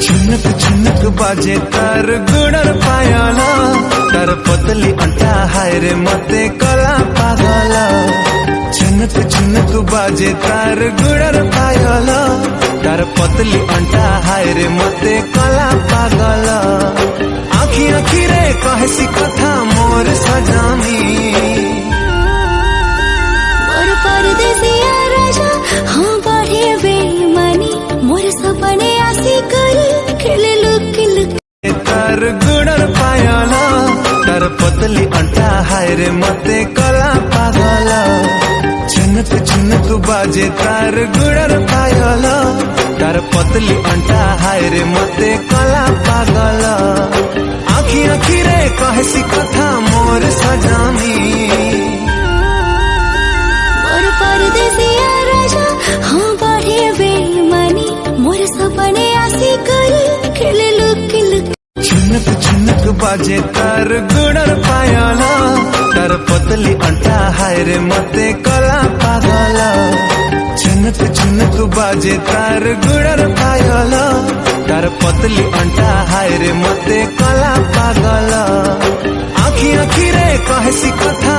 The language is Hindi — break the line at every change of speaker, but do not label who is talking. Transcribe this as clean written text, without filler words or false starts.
झुनक झुनक बाजे तार गुणर पायल तार पतली अंटा हाय रे मते कला पागल। झुनक झुनक बाजे तार गुणर पायल तार पतली अंटा हाय रे मते कला पागल। आखी आखी रे कहसी कथा मोर सजामी
मोर परदेसिया राजा हाँ बढ़े बेईमानी मोर सपने आसी करी खेले लुक लुक।
तार गुणर पायल तार पतली अंटा हाय रे मते कला पागल। झुनक झुनक बाजे तार गुणर पायल तार पतली अंटा हाय रे मते कला पागल। आखी आखी रे कहसी कथा मोर सजामी
मोर परदेसिया राजा हाँ बढ़े बेईमानी मोर सपने आसी करी खेले लुक लुक।
झुनक झुनक बाजे तार गुणर पायल तार पतली अंटा हाय रे मते कला पागल। झुनक झुनक बाजे तार गुणर पायल तार पतली अंटा हाय रे मते कला पागल। आखी आखी रे कहसी कथा